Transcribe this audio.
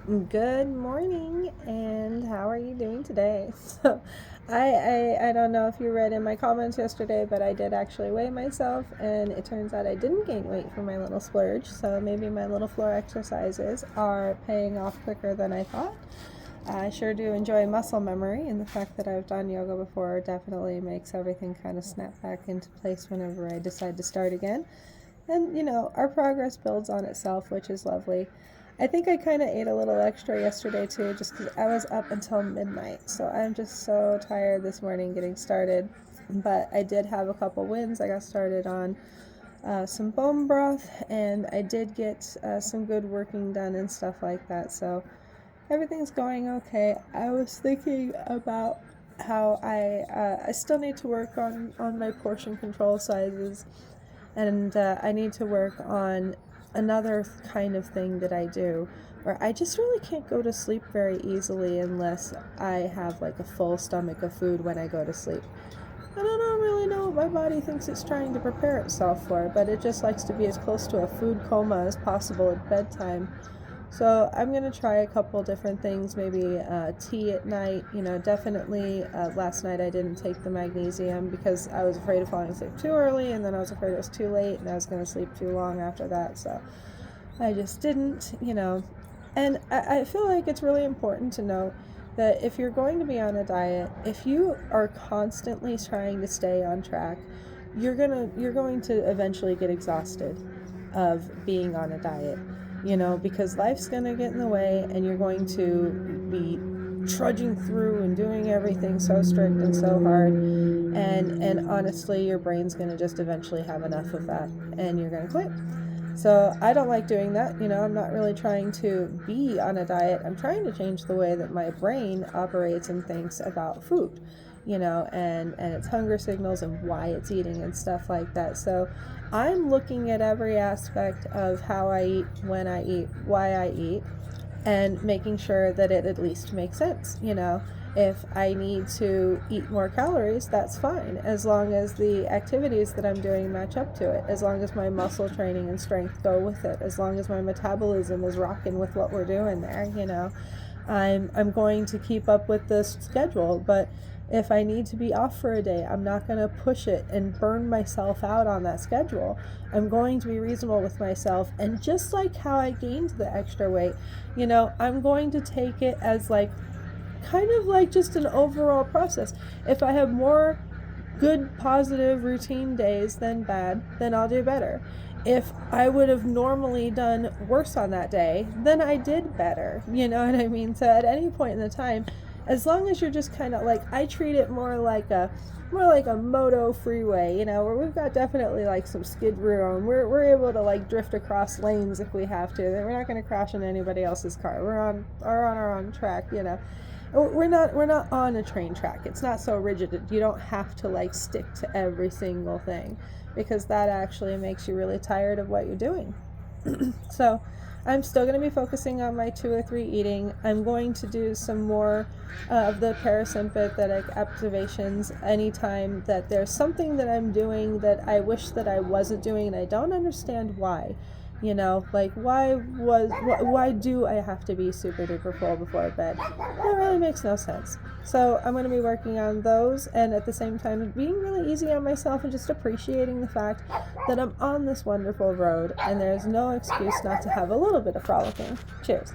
Good morning, and how are you doing today? So, I don't know if you read in my comments yesterday, but I did actually weigh myself, and it turns out I didn't gain weight for my little splurge. So maybe my little floor exercises are paying off quicker than I thought. I sure do enjoy muscle memory, and the fact that I've done yoga before definitely makes everything kind of snap back into place whenever I decide to start again. And, our progress builds on itself, which is lovely. I think I kind of ate a little extra yesterday too, just because I was up until midnight. So I'm just so tired this morning getting started. But I did have a couple wins. I got started on some bone broth, and I did get some good working done and stuff like that. So everything's going okay. I was thinking about how I still need to work on my portion control sizes, and I need to work on another kind of thing that I do where I just really can't go to sleep very easily unless I have like a full stomach of food when I go to sleep. And I don't really know what my body thinks it's trying to prepare itself for, but it just likes to be as close to a food coma as possible at bedtime. So I'm going to try a couple different things, maybe tea at night. Definitely last night I didn't take the magnesium because I was afraid of falling asleep too early, and then I was afraid it was too late and I was going to sleep too long after that. So I just didn't. And I feel like it's really important to note that if you're going to be on a diet, if you are constantly trying to stay on track, you're going to eventually get exhausted of being on a diet, because life's going to get in the way, and you're going to be trudging through and doing everything so strict and so hard, and honestly your brain's going to just eventually have enough of that, and you're going to quit. So I don't like doing that. I'm not really trying to be on a diet. I'm trying to change the way that my brain operates and thinks about food, and its hunger signals and why it's eating and stuff like that. So I'm looking at every aspect of how I eat, when I eat, why I eat, and making sure that it at least makes sense. If I need to eat more calories, that's fine, as long as the activities that I'm doing match up to it, as long as my muscle training and strength go with it, as long as my metabolism is rocking with what we're doing there. I'm going to keep up with this schedule, but if I need to be off for a day, I'm not going to push it and burn myself out on that schedule. I'm going to be reasonable with myself, and just like how I gained the extra weight, I'm going to take it as like kind of like just an overall process. If I have more good, positive routine days than bad, then I'll do better. If I would have normally done worse on that day, then I did better. You know what I mean? So at any point in the time, as long as you're just kind of like, I treat it more like a moto freeway, where we've got definitely like some skid room. We're able to like drift across lanes if we have to. We're not going to crash into anybody else's car. We're on our own track. We're not on a train track. It's not so rigid. You don't have to like stick to every single thing, because that actually makes you really tired of what you're doing. So I'm still going to be focusing on my 2 or 3 eating. I'm going to do some more of the parasympathetic activations anytime that there's something that I'm doing that I wish that I wasn't doing, and I don't understand why. Like why do I have to be super duper full before bed? That really makes no sense. So I'm going to be working on those, and at the same time being really easy on myself and just appreciating the fact that I'm on this wonderful road, and there's no excuse not to have a little bit of frolicking. Cheers.